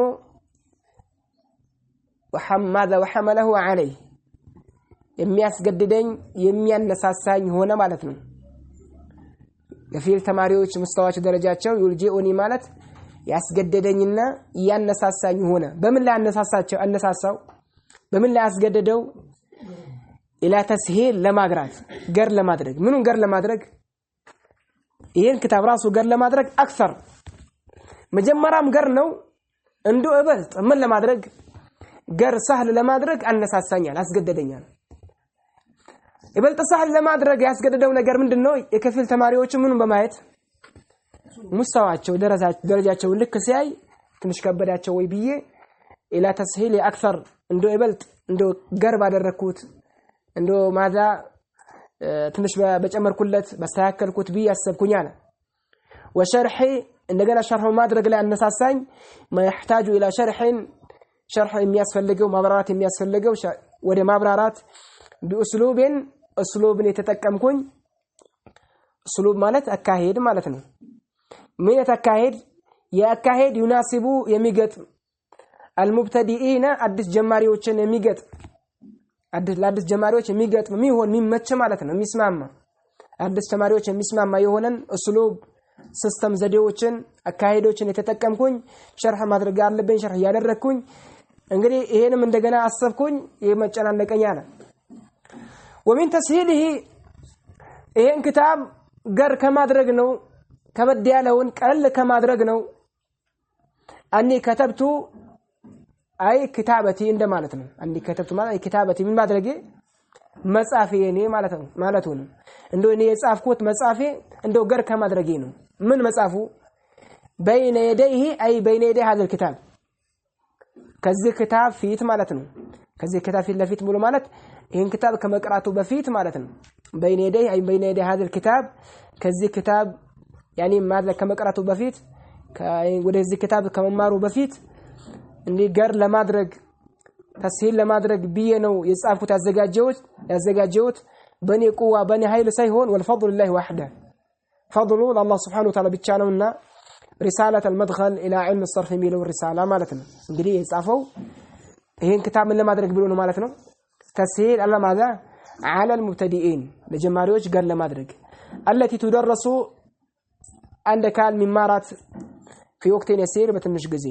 وحماذا وحمله عليه የሚያስገድደኝ የሚያነሳሳኝ ሆነ ማለት ነው የፊል ተማሪዎች مستواቸው درجاتቸው يلجئني ማለት ያስገደደኝና ያነሳሳኝ ሆነ በምን ላይ አነሳሳው በምን ላይ ያስገደደው ኢላ ተስሂል ለማግራት ገር ለማድረግ ምኑን ገር ለማድረግ ይሄን كتاب ራሱ ገር ለማድረግ አክثر መጀመሪያም ገር ነው እንዶ እበልጥ ምን ለማድረግ ገር سهل ለማድረግ አነሳሳኛል አስገደደኛል እበልጥ سهل ለማድረግ ያስገደደው ነገር ምንድነው የከፊል ተማሪዎች ምኑን በማየት مستواቸው ደረጃቸው ልክ ሲያይ ትንሽ ከበዳቸው ወይ ብዬ ኢላ ተስሂል አክثر እንዶ ይበልጥ እንዶ ገርብ አደረኩት እንዶ ማዛ ትንሽ በጨመርኩለት በስተካከልኩት ብዬ አሰብኩኝ አለ وشرحي እንደገና ሸርሁ ማድረግ ላይ አነሳሳኝ ما يحتاج الى شرح የሚያስፈልገው ማብራራት የሚያስፈልገው ወደ ማብራራት باسلوب የተጠቀምኩኝ اسلوب ማለት አካሄድ ማለት ነው ምን የተካሄድ ያካሄድ يناسب የሚገጥ المبتدئين አዲስ ጀማሪዎችን የሚገጥ ለአዲስ ጀማሪዎች የሚገጥ የሚሆን የሚመች ማለት ነው የሚስማማ አዲስ ተማሪዎች የሚስማማ የሆነን اسلوب ሲስተም ዘዴዎችን አካሄዶችን የተጠቀምኩኝ ሸርህ ማድረግ አለብኝ ሸርህ ያደረኩኝ እንግዲህ ይሄንም እንደገና አሰብኩኝ የመጨናነቀኝ አለ ومن تسهيله ይሄን ክታብ ገር ከማድረግ ነው ከበድ ያለውን ቀለል ከማድረግ ነው አንኒ ከተብቱ አይ ክታበቲ እንደማለት ነው አንዲ ከተብቱ ማለት ክታበቲ ምን ማድረጌ መጻፌ እኔ ማለት ነው እንደው እኔ የጻፍኩት መጻፌ እንደው ገር ከማድረጌ ነው ምን መጻፉ بين يديه اي بين يدي هذا الكتاب ከዚህ ክታብ ፊት ማለት ነው ከዚህ ክታብ ፊት ለፊት ሙሉ ማለት ይሄን ክታብ ከመቅራቱ በፊት ማለት ነው بين يديه اي بين يدي هذا الكتاب ከዚህ ክታብ يعني ማለት ከመቅራቱ በፊት ወደዚህ ክታብ ከመማሩ በፊት እንዲ ገር ለማድረግ ተስሂል ለማድረግ ብዬ ነው የጻፍኩት ያዘጋጀሁት በኔ ቁዋ በኔ ኃይል ሳይሆን والفضل لله وحده فضل الله سبحانه وتعالى ብቻ ነውና رسالة المدخل إلى علم الصرف የሚለው رسالة ማለት ነው እንግዲህ የጻፈው ይሄን ክታብ ምን ለማድረግ ብሎ ነው ማለት ነው ተስሂል على ماذا على المبتدئين ለጀማሪዎች ገር ለማድረግ التي تدرس عند كان ممارات في وقت يسير በትንሽ ጊዜ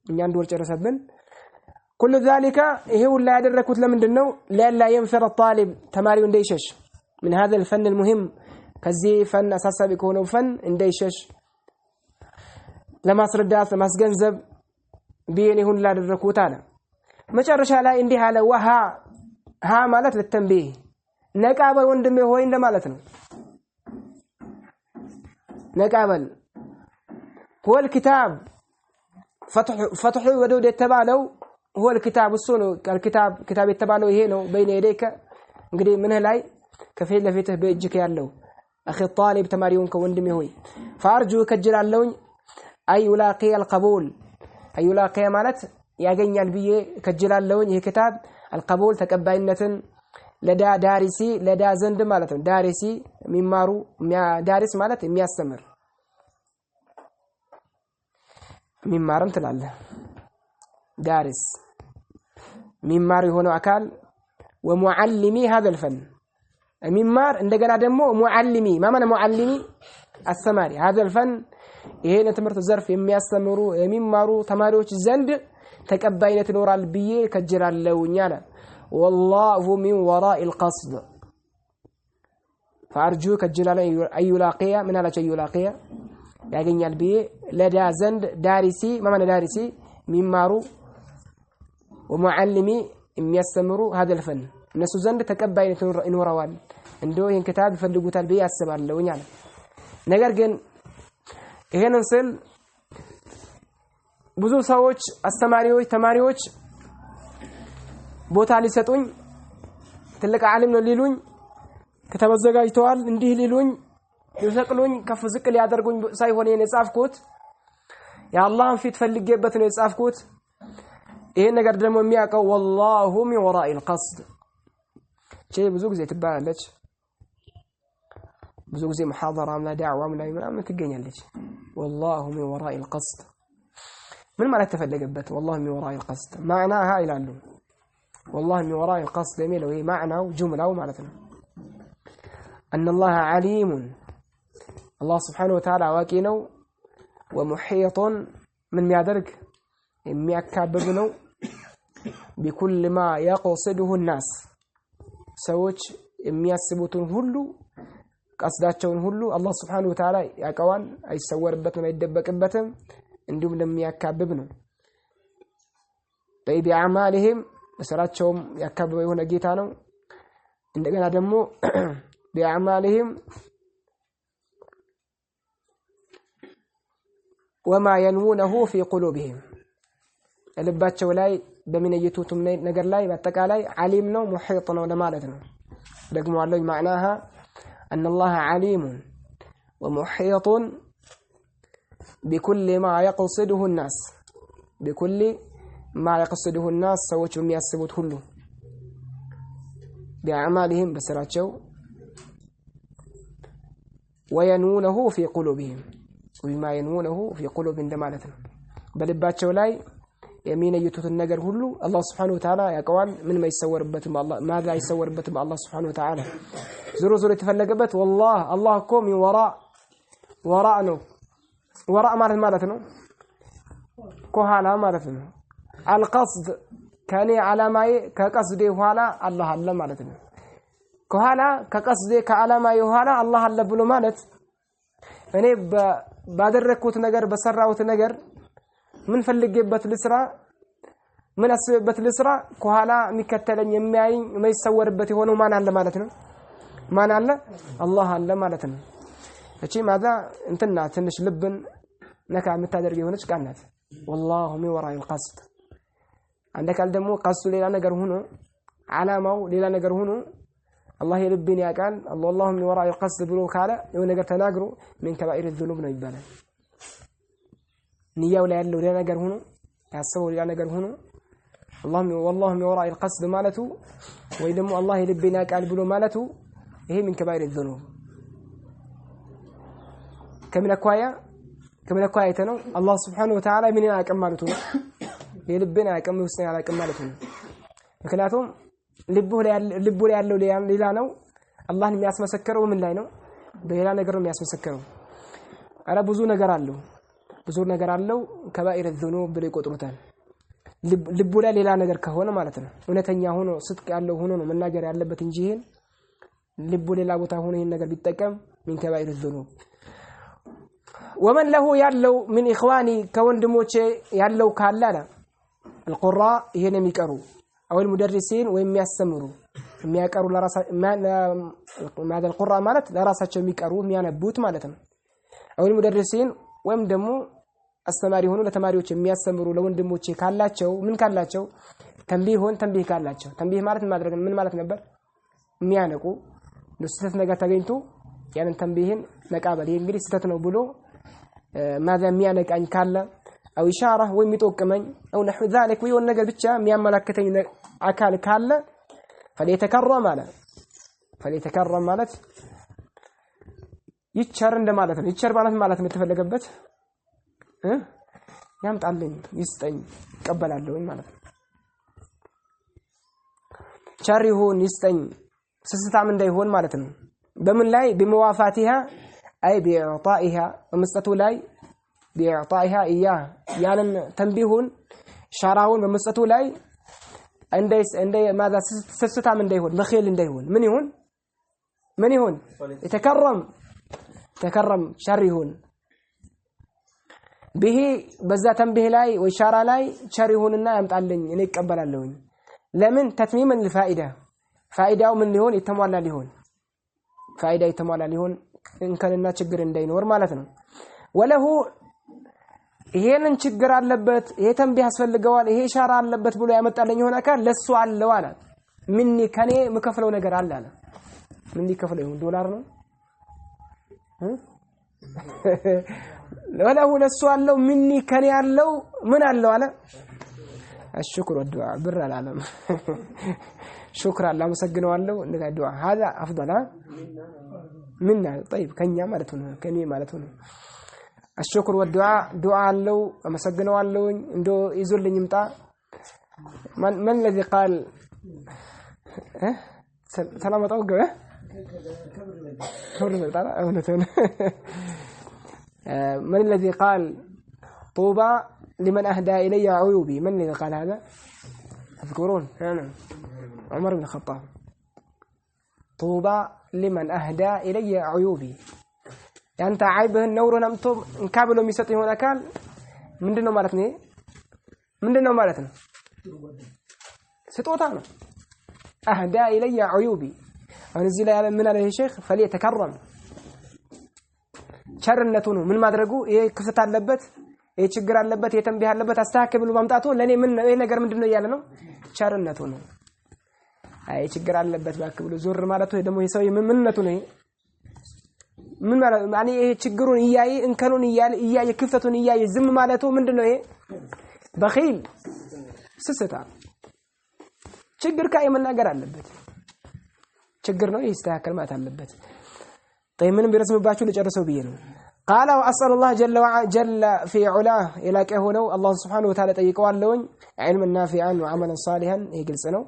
እኛ አንድ ወር ጨረሰብን كل ذلك ይሄ ሁሉ ያደረኩት ለምንድነው لا ينفر الطالب ተማሪው እንዳይሸሽ من هذا الفن المهم ከዚህ ፈን አሳሳቢ ከሆነው ፈን እንዳይሸሽ ለማስረዳት ለማስገንዘብ ቢየኔ ሁሉ ያደረኩት አለ መጨረሻ ላይ እንዲህ አለ ወሃ ها ማለት ለተንቢህ ነቃበል ወንድሜ ሆይ እንደማለት ነው ነቃበል هو الكتاب فتح ودود የተባለው هو الكتاب እሱ ነው الكتاب የተባለው ይሄ ነው بين يديك እንግዲህ ምን ላይ ከፊት ለፊትህ በእጅክ ያለው اخي الطالب ተማሪውን ከወንድሜ ሆይ فارجو ከጅላለሁ اي يلاقي القبول اي يلاقي ማለት ያገኛል ብዬ ከጅላለሁ ይሄ ክታብ القبول ተቀባይነትን ለዳ ዳሪሲ ለዳ ዘንድ ማለት ነው ዳሪሲ የሚማሩ ዳሪስ ማለት የሚያስተምር ሚማርም ትላለህ ዳሪስ ሚማር የሆነው አካል ومعلمي هذا الفن ሚማር እንደገና ደግሞ معلمي ما معنى معلمي الثماري هذا الفن ይሄን ትምህርት ዘርፍ የሚያስተምሩ የሚማሩ ተማሪዎች ዘንድ ተቀባይነት ይኖራል ብዬ ከጅራለሁኝ አለ والله من وراء القصد فارجو كجلاله اي يلاقيه من على شيء يلاقيه ያገኛል ብዬ ለዳ ዘንድ ዳሪሲ ማማነ ዳሪሲ ሚማሩ ومعلمي የሚያስተምሩ هذا الفن እነሱ ዘንድ ተቀባይነት ይኖራዋል እንደው ይሄን ክታብ ይፈልጉታል ብዬ አስባለሁኝ አለ ነገር ግን ይሄንን ስል ብዙ ሰዎች አስተማሪዎች ተማሪዎች ቦታ ሊሰጡኝ ትልቅ ዓለም ነው ሊሉኝ ከተበዘጋጅተዋል እንዲህ ሊሉኝ ይሰቅሉኝ ከፍ ዝቅ ሊያደርጉኝ ሳይሆን የጻፍኩት ያአላህን ፊት ፈልጌበት ነው የጻፍኩት ይሄ ነገር ደግሞ የሚያቀው والله من وراء القصد ብዙ ጊዜ ትባላለች ብዙ ጊዜ محاضرام لا دعوام لا ምናምን ትገኛለች والله من وراء القصد ምን ማለት ተፈለገበት والله من وراء القصد معناها ይላሉ والله من وراء القصد የሚለው ይሄ معناው ጁምላው ማለት ነው ان الله عليم الله سبحانه وتعالى አዋቂ ነው ومحيط من የሚያደርግ የሚያካብብ ነው بكل ما يقصده الناس ሰዎች የሚያስቡትን ሁሉ ቀስዳቸውን ሁሉ አላህ Subhanahu Wa Ta'ala ያቀዋል አይሰወርበትም አይደበቅበትም እንዲሁም ለሚያካብብ ነው በአማልህም በስራቸውም ያካብበው የሆነ ጌታ ነው እንደገና ደግሞ በአማልህም وما ينوونه في قلوبهم ልባቸው ላይ በሚነየቱትም ነገር ላይ በአጠቃላይ ዓሊም ነው ሙሒጥ ነው ለማለት ነው ደግሞ አለው معناها ان الله عليم ومحيط بكل ما يقصده الناس بكل ما يقصده الناس ሰዎች የሚያስቡት ሁሉ بأعمالهم በስራቸው وينونه في قلوبهم وما ينونه في قلوبهم እንደማለት ነው በልባቸው ላይ የሚነዩትን ነገር ሁሉ አላህ Subhanahu Wa Ta'ala ያቀዋል ምን ማይሰወርበትም አላህ ማዛ አይሰወርበትም አላህ Subhanahu Wa Ta'ala ዞሮ ዞሮ የተፈለገበት والله አላህ እኮ من وراء ነው وراء ማለት ነው ከኋላ ማለት ነው القصد ከኔ ዓላማዬ ከቀስዴ ኋላ አላህ አለ ማለት ነው ከኋላ ከቀስዴ ከዓላማዬ ኋላ አላህ አለ ብሎ ማለት እኔ ባደረኩት ነገር በሰራሁት ነገር ምን ፈልጌበት ልስራ ምን አስበበት ልስራ ከኋላ የሚከተለኝ የሚያይኝ የማይሰወርበት የሆነው ማን አለ ማለት ነው ማን አለ አላህ አለ ማለት ነው እቺ ማዛ እንትና ትንሽ ልብን ነካ የምታደርግ የሆነች ቃል ናት والله من وراء القصد عندك ደግሞ ቀስዱ ሌላ ነገር ሆኖ ዓላማው ሌላ ነገር ሆኖ الله يلبين ያቃል الله من وراء القصد ብሎ ካለ የሆነ ነገር ተናግሮ من كبائر الذنوب ነው ይባላል ንያው ላይ ያለው ሌላ ነገር ሆኖ ያሰበው ሌላ ነገር ሆኖ والله من وراء القصد ማለቱ ወይ ደግሞ الله يلبين ያቃል ብሎ ማለቱ ይሄ من كبائر الذنوب ከምን አኳያ አይተነው الله سبحانه وتعالى ምን ያቀም ማለቱ ነው የልብን ያቀም ውስጥ ያቀም ማለቱ ነው ምክንያቱም ልቡ ላይ ያለው ሌላ ነው አላህን የሚያስመሰክረው ምን ላይ ነው በሌላ ነገር ነው የሚያስመሰክረው አረ ብዙ ነገር አለው ከባኢር الذنوب ብለው ይቆጥሩታል ልቡ ላይ ሌላ ነገር ከሆነ ማለት ነው እውነተኛ ሆኖ ስጥቅ ያለው ሆኖ ነው መናገር ያለበት እንጂ ይሄን ልቡ ሌላ ቦታ ሆኖ ይሄን ነገር ቢጠቀም من كبائر الذنوب ومن له ያለው من اخواني ከወንድሞቼ ያለው ካላላ القراء ይሄን የሚቀሩ او المدرسين ወይሚያስተምሩ የሚያቀሩ ماذا القراء ማለት ለራሳቸው የሚቀሩ የሚያነቡት ማለት ነው او المدرسين ወይም ደግሞ አስተማሪ ሆኖ ለተማሪዎች የሚያስተምሩ ለወንድሞቼ ካላቸው ምን ካላቸው ተንቢህ ካላቸው ተንቢህ ማለት ማድረግ ምን ማለት ነበር የሚያነቁ ለስተት ነገር ተገኝቶ ያንን ተንቢህን መቃበል እንግዲህ ስተት ነው ብሎ ማዛ የሚያነቃኝ ካለ او اشاره ወይሚጠቅመኝ او نحو ذلك ወይውን ነገር ብቻ የሚያመላክተኝ አካል ካለ فليتكرم ማለት ይቸር እንደማለት ነው ይቸር ማለት ነው የተፈለገበት ያምጣልኝ ይስጠኝ ቀበላለሁ ማለት ነው ቸር ይሁን ይስጠኝ ስስታም እንዳይሆን ማለት ነው በምን ላይ بموافاتها اي باعطائها ومسطቱ ላይ باعطائها اياه ያንን ተንቢሁን ሻራውን በመስጠቱ ላይ እንደ ማዛ ስስታም እንዳይሆን በخيل እንዳይሆን ምን ይሁን ተከረም ሸር ይሁን به በዛ ተንቢህ ላይ ወይ ሻራ ላይ ቸር ይሁንና ያምጣልኝ እኔ እቀበላለሁ ለምን ተትሚመን الفائده ፋይዳው ምን ሊሆን የተሟላ ሊሆን ፋይዳ የተሟላ ሊሆን እንከንና ችግር እንዳይኖር ማለት ነው ወለሁ ይሄንን ችግር አለበት ይሄ ተንቢህ ያስፈልገዋል ይሄ ሻራ አለበት ብሎ ያመጣልኝ ሆነ አካል ለሱ አለው አለ ምንኒ ከኔ መከፈለው ነገር አለ ምንኒ ከፈለው ዶላር ነው ለወለው ለሱ አለው ምንኒ ከኔ አለው ምን አለው አለ الشكر والدعاء بر العالم شكرا الله مسجنዋለሁ እንደዛ ዱዓ هذا افضل منا طيب ከኛ ማለት ነው ከኔ ማለት ነው الشكر والدعاء دعاء አለው مسجنዋለሁ እንዶ ይዞልኝ ይምጣ من الذي قال ሰላማታው ገበ كبر መጣ እውነቱን من الذي قال طوبى لمن أهدى إلي عيوبي من الذي قال هذا تذكرون عمر بن الخطاب طوبى لمن أهدى إلي عيوبي يعني أنت عيبه النور نمتم انكابلوا ميسطي هنا كان من دونه مالتنا ستوتانا أهدى إلي عيوبي ونزل من عليه شيخ فليتكرم شرنتونه من ما درجو إيه كفت علبت ይሄ ችግር አለበት የተንቢህ አለበት አስተካክሉ ማምጣቱ ለኔ ምን ይሄ ነገር ምንድነው ያለ ነው ቻርነቱ ነው አይ ችግር አለበት ባክብሉ ዞር ማለቱ ደግሞ የሰው ምንነቱ ነው ምን ማለት ማኒ ይሄ ችግሩን ይያይ እንከኑን ይያይ ክፍተቱን ይያይ ዝም ማለቱ ምንድነው ይሄ በኺል ስስታ ችግር ካይ መናገር አለበት ችግር ነው ይስተካከል ማለት አለበት طيب من بيرسمባችሁ ልጨርሰው ብዬ ነው قال واسال الله جل في علاه الى كهونو الله سبحانه وتعالى ጠይቀዋለሁኝ علم نافعا وعملا صالحا يجلس ነው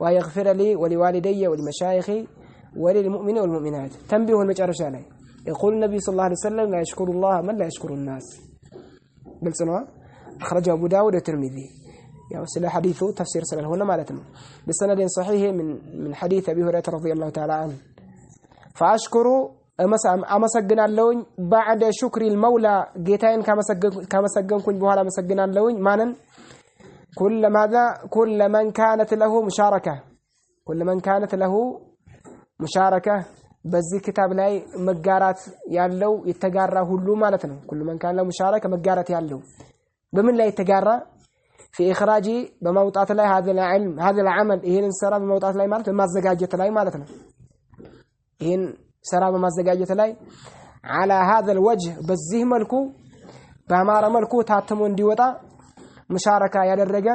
ويغفر لي ولوالدي ولمشايخي وللمؤمنين والمؤمنات تنبيه المጨረሻ ላይ يقول النبي صلى الله عليه وسلم لا يشكر الله من لا يشكر الناس ግልጽ ነው اخرجه ابو داود والترمذي ያው ስለ ሐዲሱ ተፍሲር ስለሆነ ማለት ነው بسند صحيح من حديث ابي هريره رضي الله تعالى عنه فاشكر አመሰግናለሁኝ بعد شكر المولى ጌታዬን ካመሰገንኩኝ በኋላ አመሰግናለሁኝ ማንን كل من كانت له مشاركه በዚህ ክታብ ላይ መጋራት ያለው የተጋራ ሁሉ ማለት ነው كل من كان له مشاركه መጋራት ያለው በምን ላይ የተጋራ في اخراج በማውጣት ላይ هذا العمل ይሄን ስራ በማውጣት ላይ ማለት በማዘጋጀት ላይ ማለት ነው ይሄን ስራ በማዘጋጀት ላይ على هذا الوجه በዚህ መልኩ በአማራ መልኩ ታትሞ እንዲወጣ ሙሻረካ ያደረገ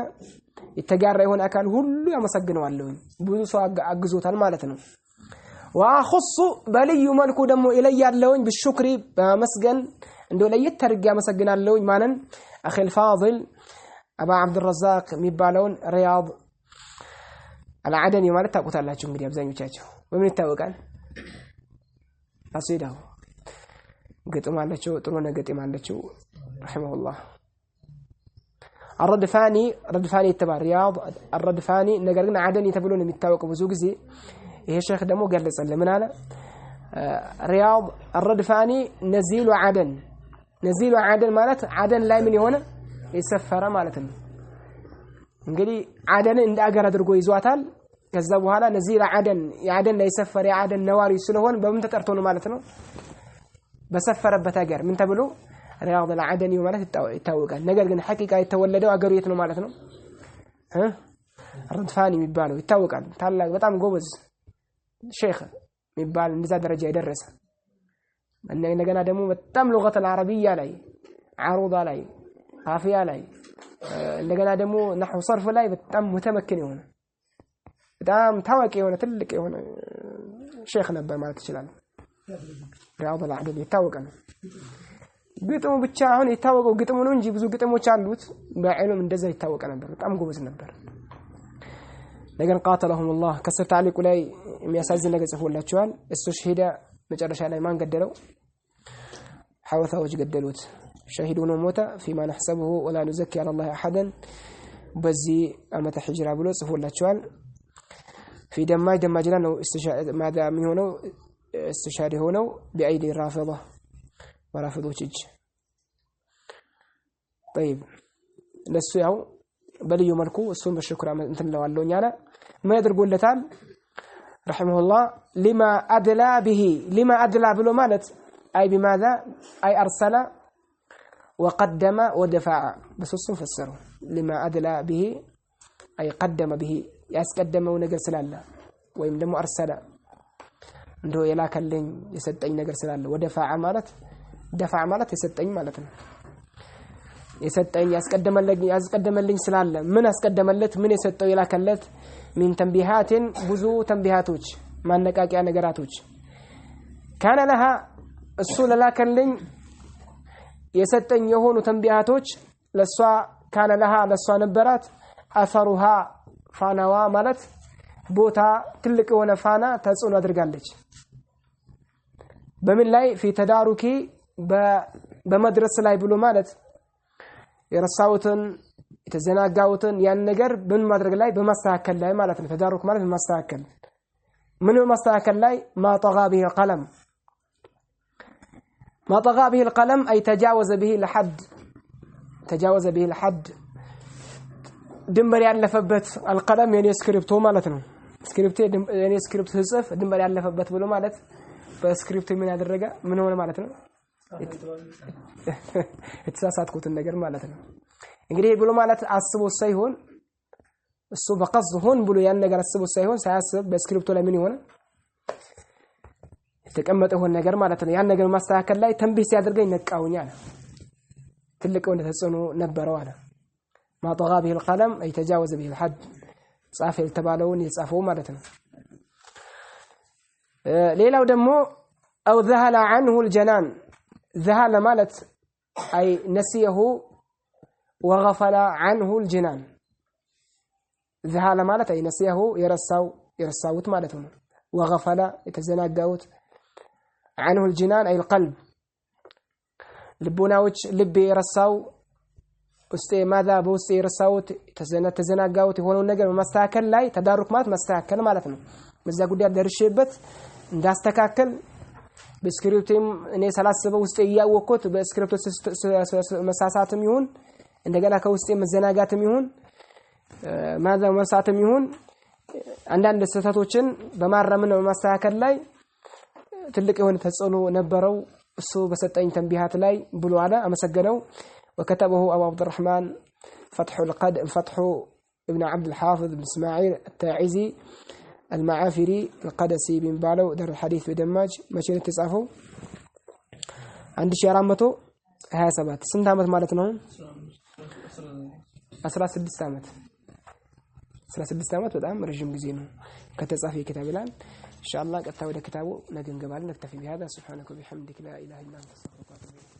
የተጋራ የሆነ አካል ሁሉ ያመሰግነዋለሁ ብዙ ሰው አግዞታል ማለት ነው واخص በልዩ መልኩ ደግሞ ይለያለውኝ بالشكر በመስገን እንደው ለየት አድርጌ ያመሰግናለሁኝ ማንን اخي الفاضل ابا عبد الرزاق የሚባለውን ሪያድ العدني ማለት ታውቁታላችሁ እንግዲህ አብዛኞቻችሁ በምን ይታወቃል አሲዳው ግጥም አለችው ጥሩ ነገጥም አለችው رحمه الله الردفاني የተባለ ሪያድ الردفاني ነገር ግን አደን ተብሎ ነው የሚታወቀው ብዙ ጊዜ ይሄ ሼክ ደግሞ ገለጸልን ምን አለ ሪያድ الردفاني نزيل عدن ማለት አደን ላይ ምን የሆነ የሰፈረ ማለት ነው እንግዲህ አደን እንደ አገር አድርጎ ይዟታል ከዛ በኋላ ነዚል አደን ያደን ላይ ሰፈረ ያደን ነዋሪ ስለሆነ በምን ተጠርቶ ነው ማለት ነው በሰፈረበት ሀገር ምን ተብሎ ሪያድ العدني ማለት ይታወቃል ነገር ግን ሐቂቃ የተወለደው አገሩ የት ነው ማለት ነው الردفاني የሚባለው ይታወቃል ታላቅ በጣም ጎበዝ ሼክ የሚባል እንደዛ ደረጃ የደረሰ እንደገና ደግሞ በጣም لغة العربية ላይ عروض ላይ ቃፊያ ላይ እንደገና ደግሞ نحو صرف ላይ በጣም متمكن የሆነ በጣም ታዋቂ የሆነ ትልቅ የሆነ ሼክ ነበር ማለት ይችላል ሪያድ العدني ይታወቃል ግጥሙ ብቻ አሁን ይታወቀው ግጥሙ ነው እንጂ ብዙ ግጥሞች አሉት በዕልም እንደዛ ይታወቀ ነበር በጣም ጎበዝ ነበር ነገር قاتلهم الله ከስር ታሪኩ ላይ የሚያሳዝን ነገር ጽፎላቸዋል እሱ ሸሂዳ መጨረሻ ላይ ማን ገደለው ሐወታዎች ገደሉት ሸሂድ ሆኖ ሞተ فيما نحسبه ولا نزكي على الله احدا በዚህ አመተ ሂጅራ ብሎ ጽፎላቸዋል في دماجنا ነው ማዳ የሚሆነው استشهاد ሆነው بأيدي الرافضة ورافضوች እጅ طيب ለሱ ያው በልዩ መልኩ እሱን በሽክራ እንትን ለዋለውኝ አለ ምን ያደርጉለታል رحمه الله لما أدلى ብሎ ማለት أي بماذا أي أرسل وقدم ودفع بسوسن فسروا لما أدلى به أي قدم به ያስቀደመው ነገር ስላለ ወይም ደግሞ أرسل እንደው የላከልኝ የሰጠኝ ነገር ስላለ ወደፋዓ ማለት ደፋዓ ማለት የሰጠኝ ማለት ነው የሰጠኝ ያስቀደመልኝ ስላለ ምን አስቀደመለት ምን የሰጠው የላከለት من تنبيهات ብዙ ተንቢሃቶች ማነቃቂያ ነገራቶች كان لها እሱ ለላከልኝ የሰጠኝ የሆኑ ተንቢሃቶች ለሷ كان لها ለሷ ነበራት اثرها ፋናዋ ማለት ቦታ ትልቅ የሆነ ፋና ተጽዕኖ አድርጋለች በምን ላይ في تداركي በመድረስ ላይ ብሎ ማለት የረሳውትን የተዘናጋውትን ያን ነገር ምን ማድረግ ላይ በማስተካከል ላይ ማለት ነው ተዳሩክ ማለት በማስተካከል ምን በማስተካከል ላይ ما طغى به القلم أي تجاوز به الحد ድንበር ያለፈበት القلم የኔ ስክሪፕቶ ማለት ነው ስክሪፕት የኔ ስክሪፕት ጽፍ ድንበር ያለፈበት ብሎ ማለት በስክሪፕት ምን ያደረገ ምን ሆነ ማለት ነው የተሳሳትኩት ነገር ማለት ነው እንግዲህ ብሎ ማለት አስቦ ሳይሆን እሱ በቀስድ ሆን ብሎ ያን ነገር አስቦ ሳይሆን ሳያስብ በስክሪፕቶ ላይ ምን ይሆነ የተቀመጠ ሆነ ነገር ማለት ነው ያን ነገር ማስተካከል ላይ ተንቢህ ሲያደርገኝ ነቃውኛል ትልቅ ወንደ ተጽዕኖ ነበረው አለ ما طغى به القلم أي تجاوز به الحد ጻፍ የተባለውን የጻፈው ማለት ነው ሌላው ደግሞ أو ذهل عنه الجنان ذهل مالت أي نسيه وغفل عنه الجنان ذهل مالت أي نسيه يرساوت مالتهم وغفل يتزناقوت عنه الجنان أي القلب ልቦናዎች ልብ የረሳው ውስጤ ማዛ በውስጤ የረሳውት ተዘናጋውት የሆነውን ነገር በማስተካከል ላይ ተዳሩክ ማለት ማስተካከል ማለት ነው በዛ ጉዳይ ደርሼበት እንዳስተካከል በስክሪፕትም እኔ ሳላስበው ውስጤ ያወቅኩት በስክሪፕት መሳሳትም ይሁን እንደገና ከውስጤ መዘናጋትም ይሁን ማዛ መሳሳትም ይሁን አንዳንድ ስህተቶችን በማረምና በማስተካከል ላይ ትልቅ የሆነ ተጽዕኖ ነበረው እሱ በሰጠኝ ተንቢሃት ላይ ብሎ አለ አመሰገነው وكتبه أبو عبد الرحمن فتح ابن عبد الحافظ بن إسماعيل التاعزي المعافري القدسي بن بالو دار الحديث بدماج ماشي تصافو عند شيرامته ها سبات سنت عمت مالتنا 16 عمت 16 عمت በጣም ረጅም ጊዜ ነው ከተጻፈ كتاب الان إن شاء الله قد تاود كتابه نجن قبل نكتفي بهذا سبحانك وبحمدك لا إله إلا أنت استغفرك وأتوب إليك